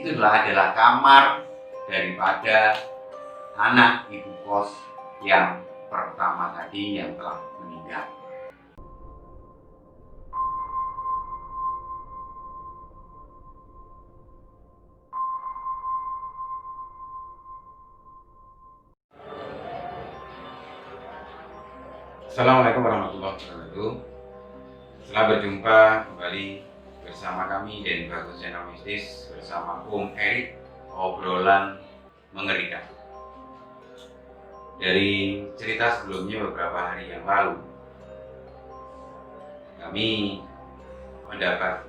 itu adalah kamar daripada anak ibu kos yang pertama tadi yang telah meninggal. Assalamualaikum warahmatullahi wabarakatuh. Setelah berjumpa kembali bersama kami dan Bagus Channel Mistis bersama Om Erik, obrolan mengerikan. Dari cerita sebelumnya beberapa hari yang lalu, kami mendapat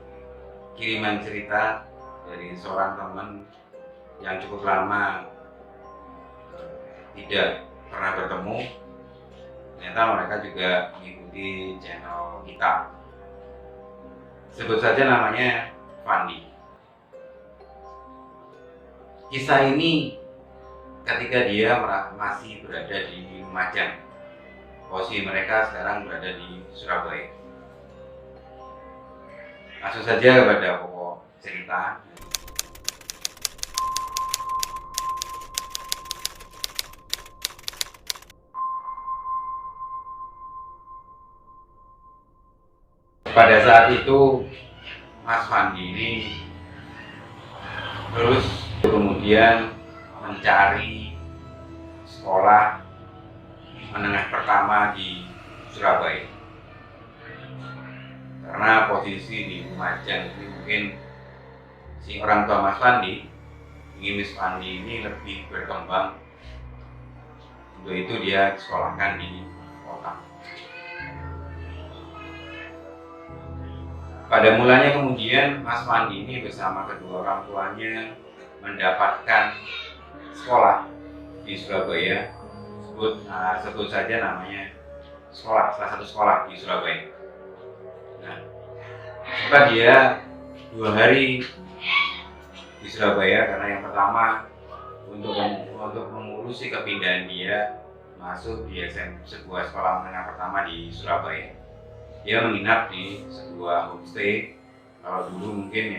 kiriman cerita dari seorang teman yang cukup lama tidak pernah bertemu. Ternyata mereka juga mengikuti channel kita. Sebut saja namanya Fandi. Kisah ini ketika dia masih berada di Lumajang. Posisi mereka sekarang berada di Surabaya. Langsung saja kepada pokok cerita. Pada saat itu Mas Fandi ini terus kemudian mencari sekolah menengah pertama di Surabaya. Karena posisi di Lumajang ini mungkin si orang tua Mas Fandi ingin Mas Fandi ini lebih berkembang. Untuk itu dia sekolahkan di kota. Pada mulanya kemudian Mas Fandi ini bersama kedua orang tuanya mendapatkan sekolah di Surabaya. Sebut saja namanya salah satu sekolah di Surabaya. Nah, sempat dia 2 hari di Surabaya karena yang pertama untuk mengurusi kepindahan dia masuk di sebuah sekolah menengah pertama di Surabaya. Dia menginap di sebuah homestay. Kalau dulu mungkin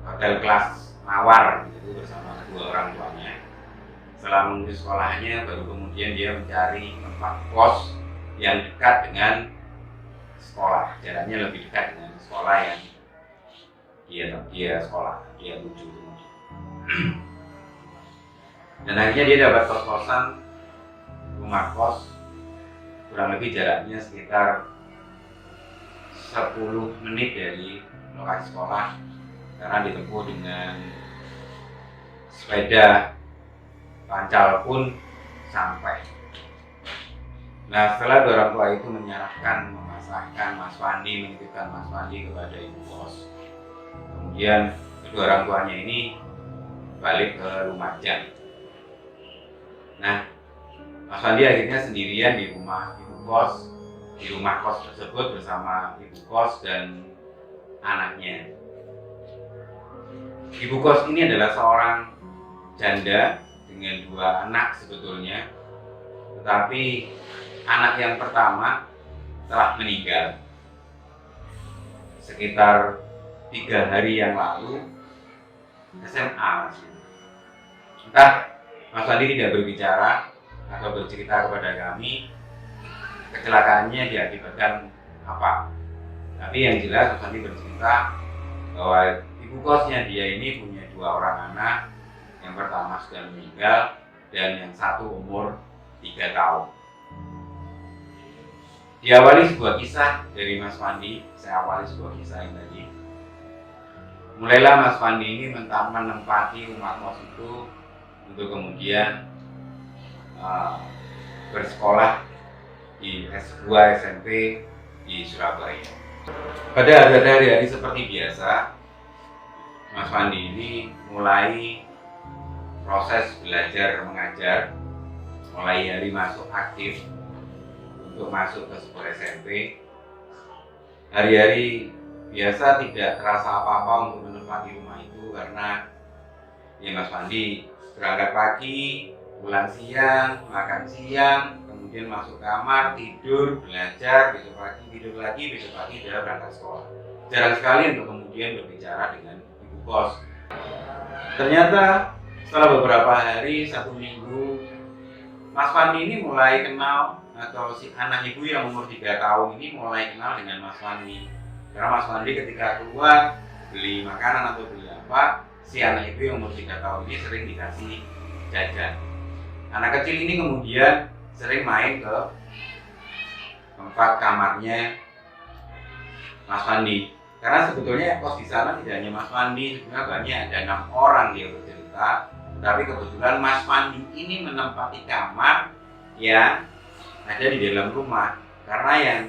hotel kelas mawar gitu bersama kedua orang tuanya. Setelah mengurus sekolahnya, baru kemudian dia mencari tempat kos yang dekat dengan sekolah, jaraknya lebih dekat dengan sekolah yang dia tuju. Dan akhirnya dia dapat kos-kosan, rumah kos kurang lebih jaraknya sekitar 10 menit dari lokasi sekolah karena ditempuh dengan sepeda pancal pun sampai. Nah, setelah orang tua itu menyarankan memasrahkan Mas Fandi, menitipkan Mas Fandi kepada ibu kos, kemudian kedua orang tuanya ini balik ke Lumajang. Nah, Mas Fandi akhirnya sendirian di rumah kos tersebut bersama ibu kos dan anaknya. Ibu kos ini adalah seorang janda dengan 2 anak sebetulnya, tetapi anak yang pertama telah meninggal sekitar 3 hari yang lalu, SMA. Entah Mas Fandi tidak berbicara atau bercerita kepada kami kecelakaannya diakibatkan apa. Tapi yang jelas Mas Fandi bercerita bahwa ibu kosnya dia ini punya 2 orang anak. Yang pertama sudah meninggal dan yang satu umur 3 tahun. Diawali sebuah kisah dari Mas Fandi. Saya awali sebuah kisah yang tadi. Mulailah Mas Fandi ini menempati rumah kos itu untuk kemudian bersekolah di sebuah SMP di Surabaya. Pada hari-hari seperti biasa, Mas Fandi ini mulai proses belajar mengajar, mulai hari masuk aktif untuk masuk ke sebuah SMP. Hari-hari biasa tidak terasa apa-apa untuk menempati rumah itu karena Mas Fandi berangkat pagi, pulang siang, makan siang, kemudian masuk kamar, tidur, belajar, besok pagi tidur lagi, besok pagi sudah berangkat sekolah. jarang sekali untuk kemudian berbicara dengan ibu kos. Ternyata setelah beberapa hari, 1 minggu, Mas Fandi ini mulai kenal, atau si anak ibu yang umur 3 tahun ini mulai kenal dengan Mas Fandi. Karena Mas Fandi ketika keluar beli makanan atau beli apa, si anak ibu yang umur 3 tahun ini sering dikasih jajan. Anak kecil ini kemudian sering main ke tempat kamarnya Mas Fandi. Karena sebetulnya kos di sana tidak hanya Mas Fandi, sebenarnya banyak, ada 6 orang dia bercerita. Tapi kebetulan Mas Fandi ini menempati kamar yang ada di dalam rumah. Karena yang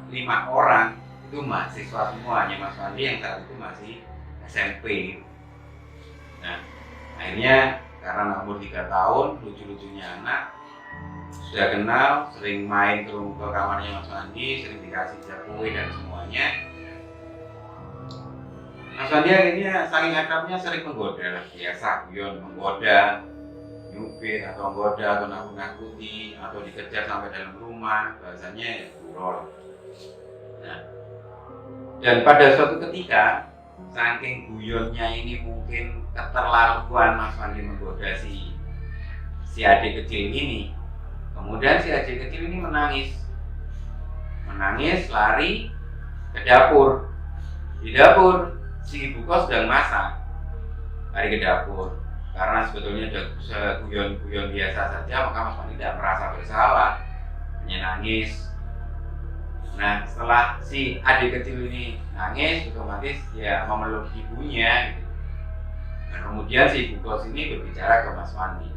5 orang itu mahasiswa semua, hanya Mas Fandi yang saat itu masih SMP. Nah, akhirnya karena umur 3 tahun, lucu-lucunya anak, sudah kenal, sering main ke kamarnya Mas Fandi, sering dikasih kue dan semuanya. Mas Fandi akhirnya saking akrabnya sering menggoda lah, biasa guyon, menggoda, nyupir atau menggoda atau nakut-nakuti atau dikejar sampai dalam rumah, bahasanya ya burol. Nah, dan pada suatu ketika, saking guyonnya ini mungkin keterlaluan Mas Fandi menggoda si adik kecil ini. Kemudian si adik kecil ini menangis lari ke dapur. Di dapur si ibu kos sedang masak, lari ke dapur. Karena sebetulnya seguyon-guyon biasa saja, maka Mas Fandi tidak merasa bersalah, hanya nangis. Nah, setelah si adik kecil ini nangis, otomatis ya memeluk ibunya gitu. Dan kemudian si ibu kos ini berbicara ke Mas Fandi,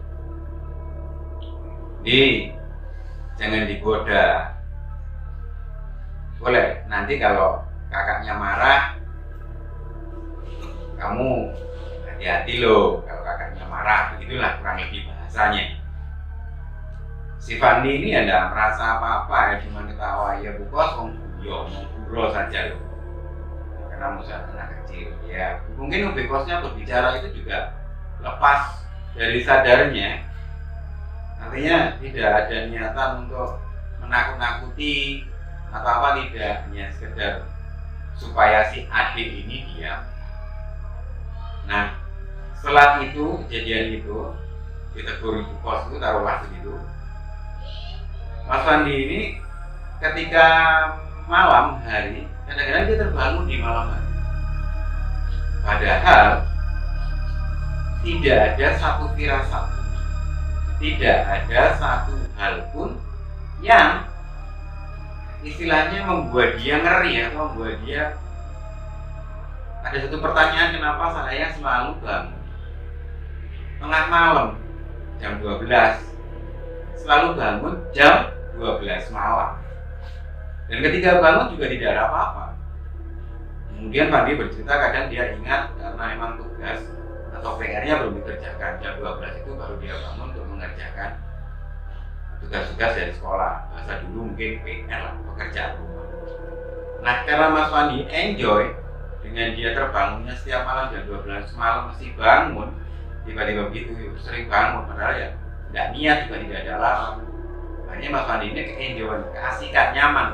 jangan digoda, boleh nanti kalau kakaknya marah kamu hati-hati loh kalau kakaknya marah, begitulah kurang lebih bahasanya. Si Fandi ini ya tidak merasa apa-apa, ya cuma ketawa, ya bu kos menggurau saja loh, karena musuh anak kecil. Ya mungkin bu kosnya berbicara itu juga lepas dari sadarnya, artinya tidak ada niatan untuk menakut-nakuti atau apa, tidak, hanya sekedar supaya si adik ini diam. Nah, setelah itu, kejadian itu, ditegur ibu kos itu, taruhlah begitu. Mas Fandi ini ketika malam hari, kadang-kadang dia terbangun di malam hari. Padahal tidak ada satu firasat, tidak ada satu hal pun yang istilahnya membuat dia ngeri atau membuat dia ada satu pertanyaan, kenapa saya selalu bangun tengah malam jam 12, selalu bangun jam 12 malam, dan ketika bangun juga tidak ada apa-apa. Kemudian Fandi bercerita kadang dia ingat karena memang tugas atau PR-nya belum dikerjakan, jam 12 itu baru dia bangun untuk mengerjakan tugas-tugas dari sekolah, bahasa dulu mungkin PR lah, pekerjaan rumah. Nah, karena Mas Fandi enjoy dengan dia terbangunnya setiap malam jam 12 malam mesti bangun, tiba-tiba begitu sering bangun, padahal ya tidak niat, juga tidak ada alarm. Makanya Mas Fandi ini enjoy, keasikan, nyaman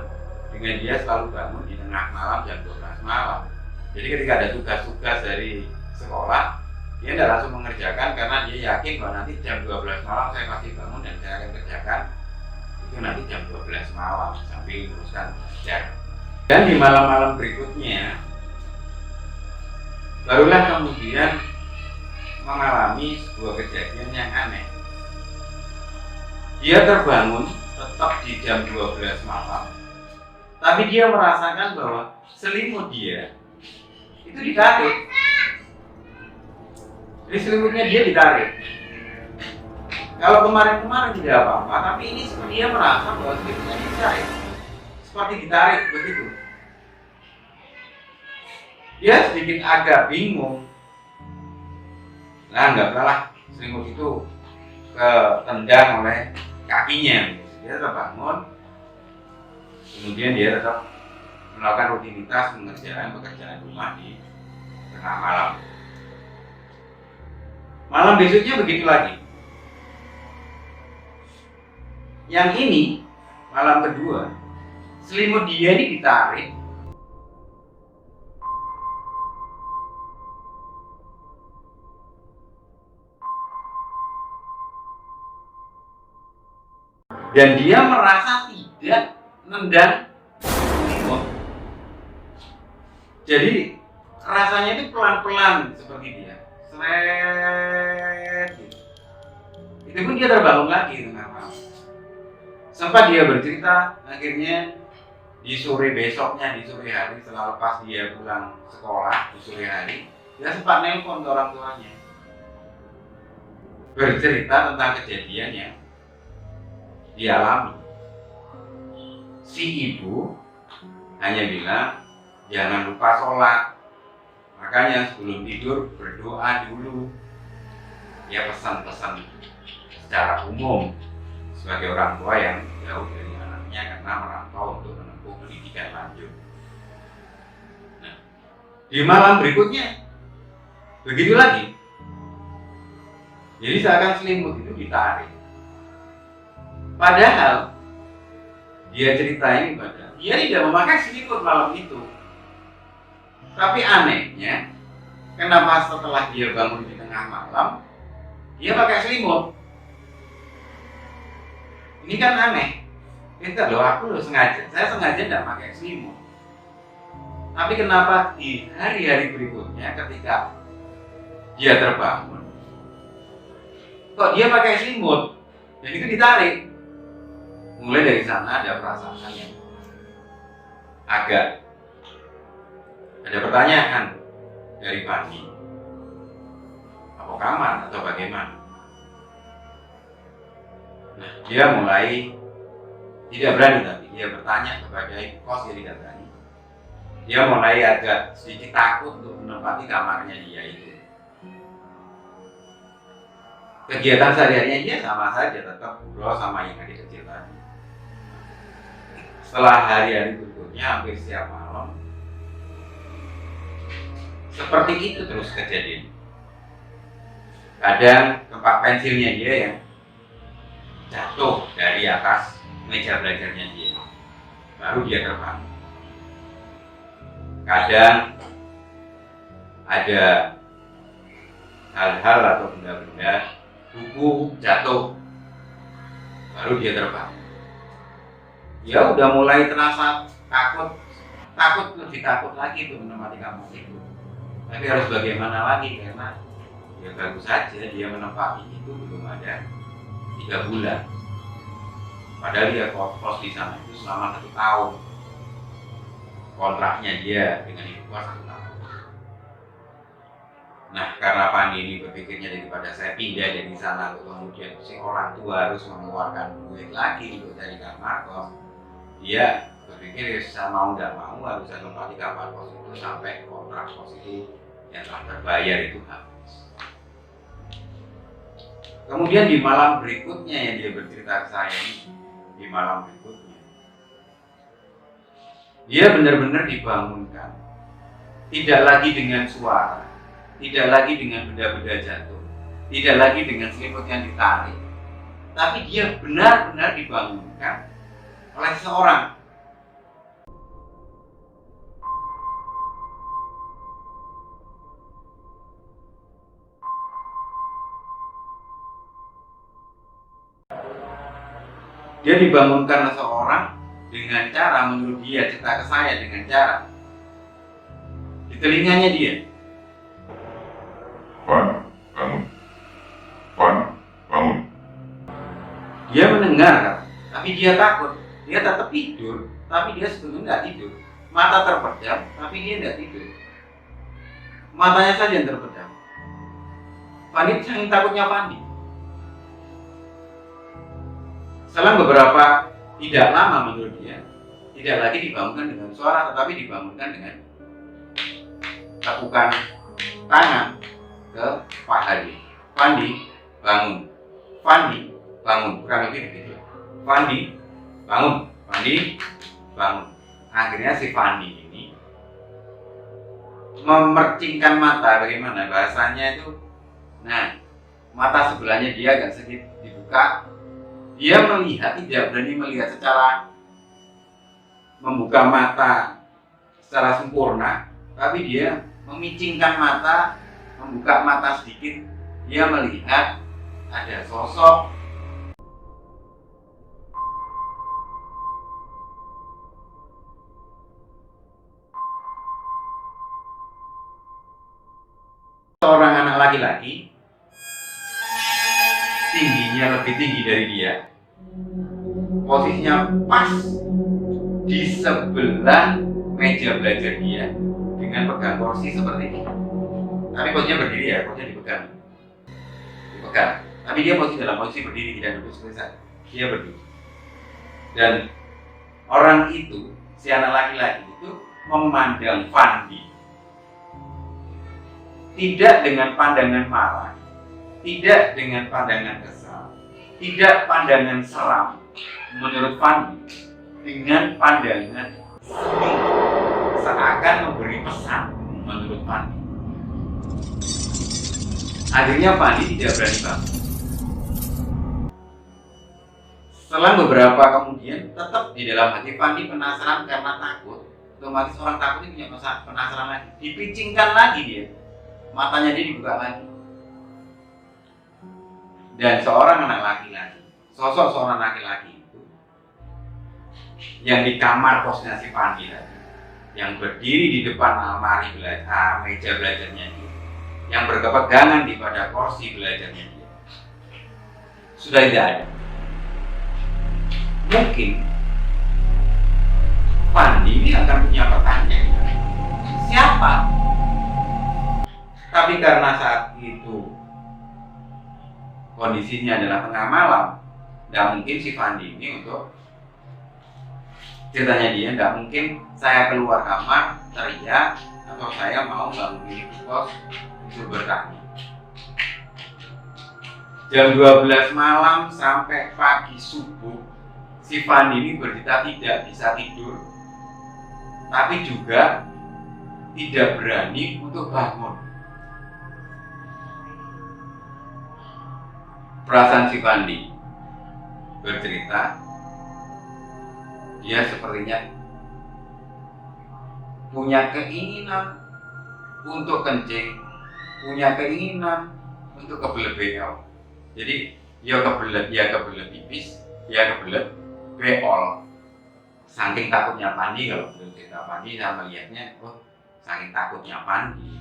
dengan dia selalu bangun di tengah malam jam 12 malam. Jadi ketika ada tugas-tugas dari sekolah, dia tidak langsung mengerjakan karena dia yakin bahwa nanti jam 12 malam saya pasti bangun dan saya akan kerjakan itu nanti jam 12 malam sambil luruskan belajar. Dan di malam-malam berikutnya barulah kemudian mengalami sebuah kejadian yang aneh. Dia terbangun tetap di jam 12 malam, tapi dia merasakan bahwa selimut dia itu ditarik. Jadi selimutnya dia ditarik. Kalau kemarin-kemarin tidak apa-apa, tapi ini seperti dia merasa bahwa selimutnya ditarik, seperti ditarik begitu. Dia sedikit agak bingung. Nah, anggaplah selimut itu ketendang oleh kakinya. Dia terbangun, kemudian dia tetap melakukan rutinitas mengerjakan pekerjaan rumah di tengah malam. Malam besoknya begitu lagi. Yang ini malam kedua, selimut dia ini ditarik dan dia merasa tidak nendang selimut. Jadi rasanya itu pelan-pelan seperti dia seret gitu. Itu pun dia terbangun lagi tengah malam. Sempat dia bercerita akhirnya di sore besoknya, di sore hari setelah lepas dia pulang sekolah di sore hari, dia sempat nelpon ke orang tuanya bercerita tentang kejadian yang dialami. Si ibu hanya bilang jangan lupa sholat, makanya sebelum tidur berdoa dulu. Ya pesan-pesan secara umum sebagai orang tua yang jauh dari anaknya karena merantau untuk menempuh pendidikan lanjut. Nah, di malam berikutnya begitu lagi. Jadi seakan selimut itu ditarik. Padahal dia cerita ini padahal dia tidak memakai selimut malam itu. Tapi anehnya, kenapa setelah dia bangun di tengah malam dia pakai selimut? Ini kan aneh. Itu loh, saya sengaja tidak pakai selimut. Tapi kenapa di hari-hari berikutnya ketika dia terbangun, kok dia pakai selimut? Dan itu ditarik. Mulai dari sana ada perasaan yang agak ada pertanyaan dari Pandi. Apa kamar atau bagaimana? Nah, dia mulai tidak berani, tapi dia bertanya kepada ibu kos, dia tidak berani. Dia mulai agak sedikit takut untuk menempati kamarnya dia itu. Kegiatan sehari-harinya dia sama saja, tetap ngobrol sama yang adik kecil tadi. Setelah hari-hari berikutnya hampir setiap malam seperti itu terus kejadian. Kadang tempat pensilnya dia yang jatuh dari atas meja belajarnya dia, baru dia terbangun. Kadang ada hal-hal atau benda-benda, buku jatuh, baru dia terbangun. Dia udah mulai terasa takut lebih takut lagi tuh menempati kamar itu. Tapi harus bagaimana lagi, karena ya baru saja dia menempati itu belum ada 3 bulan. Padahal dia kos di sana itu selama 1 tahun. Kontraknya dia dengan ibu kos 1 tahun. Nah, karena Pandi ini berpikirnya daripada saya pindah dari sana, kemudian si orang tua harus mengeluarkan duit lagi untuk cari kamar kos, dia berpikir saya mau nggak mau harus saya tempati kamar kos itu sampai kontrak kos itu yang telah terbayar itu habis. Kemudian di malam berikutnya yang dia bercerita ke saya ini, di malam berikutnya dia benar-benar dibangunkan, tidak lagi dengan suara, tidak lagi dengan benda-benda jatuh, tidak lagi dengan selimut yang ditarik, tapi dia benar-benar dibangunkan oleh seseorang. Dia dibangunkan oleh seseorang dengan cara, menurut dia cerita ke saya, dengan cara di telinganya dia, Pan, bangun. Pan, bangun. dia mendengar, tapi dia takut. Dia tetap tidur, tapi dia sebetulnya nggak tidur. Mata terpejam, tapi dia nggak tidur. Matanya saja yang terpejam. Pandi saking takutnya Pandi. Selang beberapa tidak lama menurut dia, tidak lagi dibangunkan dengan suara, tetapi dibangunkan dengan tepukan tangan ke paha dia. Pandi, bangun. Pandi, bangun. Kurang lebih begitu. Pandi, bangun. Pandi, bangun. Akhirnya si Pandi ini memercingkan mata, bagaimana bahasanya itu. Nah, mata sebelahnya dia agak sedikit dibuka. Dia melihat, tidak berani melihat secara membuka mata secara sempurna, tapi dia memicingkan mata, membuka mata sedikit. Dia melihat ada sosok seorang anak laki-laki tingginya lebih tinggi dari dia, posisinya pas di sebelah meja belajar dia dengan pegang kursi seperti ini. Tapi posisinya berdiri ya, posisinya dipegang. Tapi dia posisi dalam posisi berdiri, tidak duduk seperti saya. Dia berdiri. Dan orang itu, si anak laki-laki itu memandang Fandi tidak dengan pandangan marah, tidak dengan pandangan kesal, tidak pandangan seram menurut Fandi, dengan pandangan seakan memberi pesan menurut Fandi. Akhirnya Fandi tidak berani bangun. Setelah beberapa kemudian, tetap di dalam hati Fandi penasaran karena takut. Otomatis orang takut ini punya penasaran lagi. Dipicingkan lagi dia, matanya dia dibuka lagi. Dan seorang anak laki-laki, sosok seorang laki-laki itu yang di kamar kosnya si Fandi tadi, yang berdiri di depan almari meja belajarnya dia, yang berkepegangan di pada kursi belajarnya dia, sudah tidak ada. Mungkin Fandi ini akan punya pertanyaan, siapa? Tapi karena saat itu kondisinya adalah tengah malam, tidak mungkin si Fandi ini untuk ceritanya dia, tidak mungkin saya keluar kamar teriak atau saya mau bangunin ibu kos untuk bertanya. Jam 12 malam sampai pagi subuh, si Fandi ini bercerita tidak bisa tidur, tapi juga tidak berani untuk bangun. Perasaan si Fandi bercerita, dia sepertinya punya keinginan untuk kencing, punya keinginan untuk kebelet beol. Jadi dia kebelet pipis, dia kebelet beol. Saking takutnya Fandi, kalau menurut cerita Fandi, saya melihatnya, saking takutnya Fandi,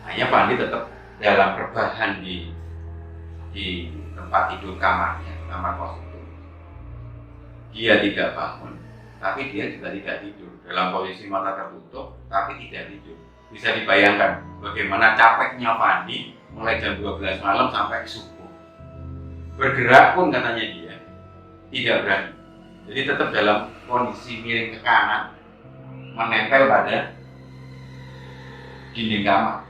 hanya Fandi tetap dalam rebahan di tempat tidur kamarnya, kamar kos itu. Dia tidak bangun, tapi dia juga tidak tidur. Dalam posisi mata tertutup, tapi tidak tidur. Bisa dibayangkan bagaimana capeknya Fandi mulai jam 12 malam sampai subuh. Bergerak pun katanya dia tidak berani. Jadi tetap dalam kondisi miring ke kanan, menempel pada dinding kamar.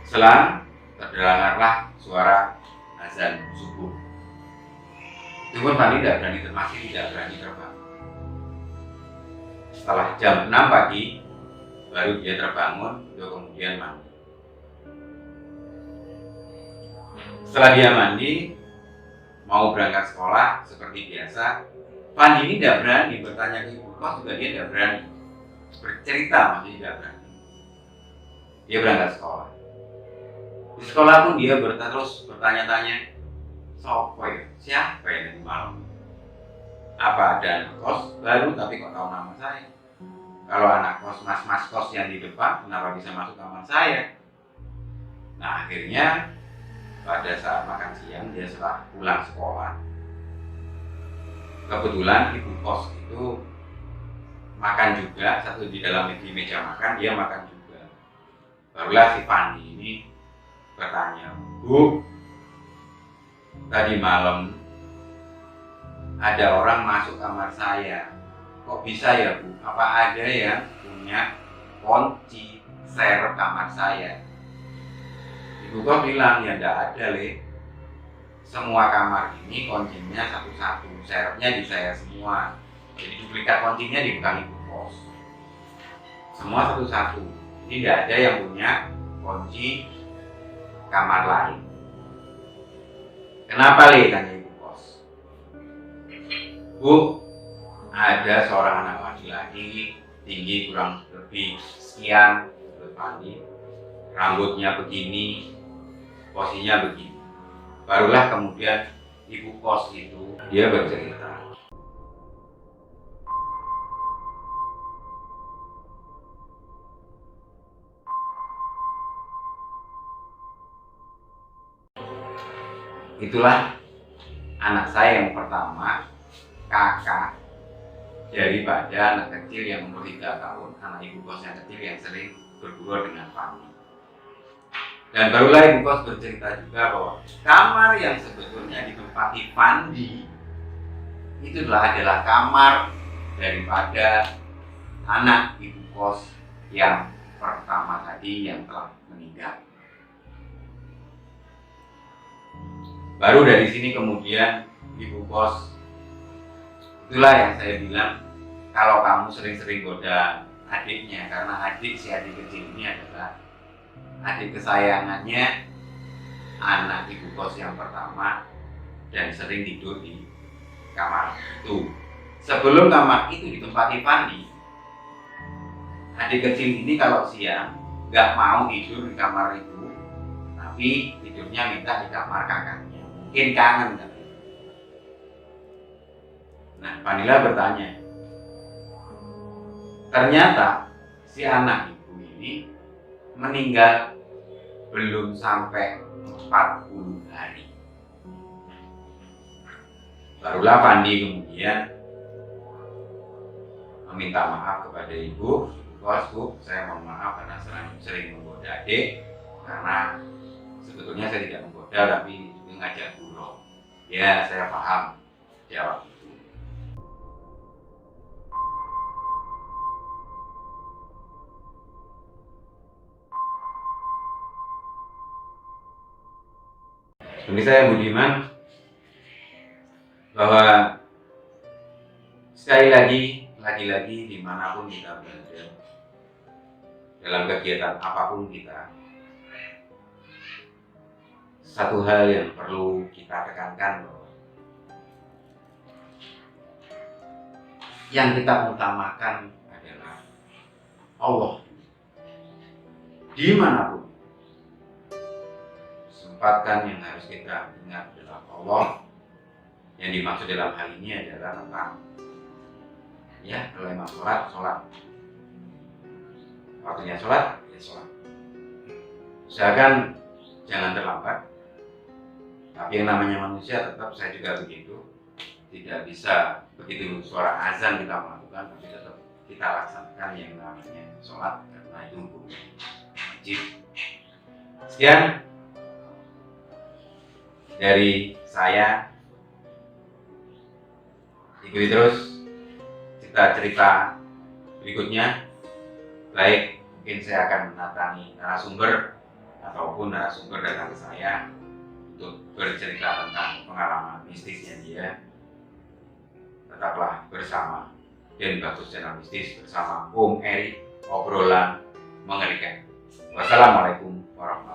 Selang terdengarlah suara azan subuh. Itu pun Fandi masih tidak berani terbang. Setelah jam 6 pagi, baru dia terbangun untuk kemudian mandi. Setelah dia mandi, mau berangkat sekolah seperti biasa, Fandi ini tidak berani bertanya ke ibu kos, juga dia tidak berani bercerita, masih tidak berani. Dia berangkat sekolah. Di sekolah pun dia terus bertanya-tanya, siapa ya nanti malam? Apa ada anak kos baru tapi kok tahu nama saya? Kalau anak kos, mas kos yang di depan, kenapa bisa masuk kamar saya? Nah akhirnya pada saat makan siang, dia setelah pulang sekolah, kebetulan ibu kos itu makan juga, satu di dalam di meja makan, dia makan juga. Barulah si Fandi ini bertanya, Bu, tadi malam ada orang masuk kamar saya. Kok bisa ya Bu? Apa ada yang punya kunci serep kamar saya? Ibu kos bilang, ya enggak ada Le. Semua kamar ini kuncinya satu-satu, serepnya di saya semua. Jadi duplikat kuncinya di bukan ibu kos. Semua satu-satu. Ini enggak ada yang punya kunci kamar lain. Kenapa Le? Tanya ibu kos. Bu, ada seorang anak laki-laki tinggi kurang lebih sekian, Fandi, rambutnya begini, posisinya begini. Barulah kemudian ibu kos itu dia bercerita. itulah anak saya yang pertama, kakak daripada anak kecil yang umur 3 tahun, anak ibu kos yang kecil yang sering bergurau dengan Fandi. Dan barulah ibu kos bercerita juga bahwa kamar yang sebetulnya ditempati Fandi itu adalah kamar daripada anak ibu kos yang pertama tadi yang telah meninggal. Baru dari sini kemudian ibu kos, itulah yang saya bilang, kalau kamu sering-sering goda adiknya, karena si adik kecil ini adalah adik kesayangannya anak ibu kos yang pertama dan sering tidur di kamar itu. Sebelum kamar itu ditempati Fandi, adik kecil ini kalau siang nggak mau tidur di kamar itu, tapi tidurnya minta di kamar kakaknya. Mungkin kangen kan? Nah, Vanila bertanya, ternyata si anak ibu ini meninggal belum sampai 40 hari. Barulah Fandi kemudian meminta maaf kepada ibu, bos, bu, saya mohon maaf karena sering menggoda adik, karena sebetulnya saya tidak menggoda tapi mengajak gurau. Ya, saya paham, jawab. Seperti saya Budiman, bahwa sekali lagi dimanapun kita berada, dalam kegiatan apapun kita, satu hal yang perlu kita tekankan bahwa yang kita utamakan adalah Allah. Dimanapun, sempatkan yang harus kita ingat adalah Allah. Yang dimaksud dalam hal ini adalah tentang, ya, kalau memang sholat. Waktunya sholat, ya sholat. Usahakan jangan terlambat. Tapi yang namanya manusia tetap, saya juga begitu. Tidak bisa begitu suara azan kita melakukan, tapi tetap kita laksanakan yang namanya sholat, karena itu hukum wajib. Sekian dari saya. Ikuti terus cerita berikutnya. Baik, mungkin saya akan mendatangi narasumber ataupun narasumber datang ke saya untuk bercerita tentang pengalaman mistisnya dia. Tetaplah bersama Den Bagus Channel Mistis bersama Om Eri, obrolan mengerikan. Wassalamualaikum warahmatullahi wabarakatuh.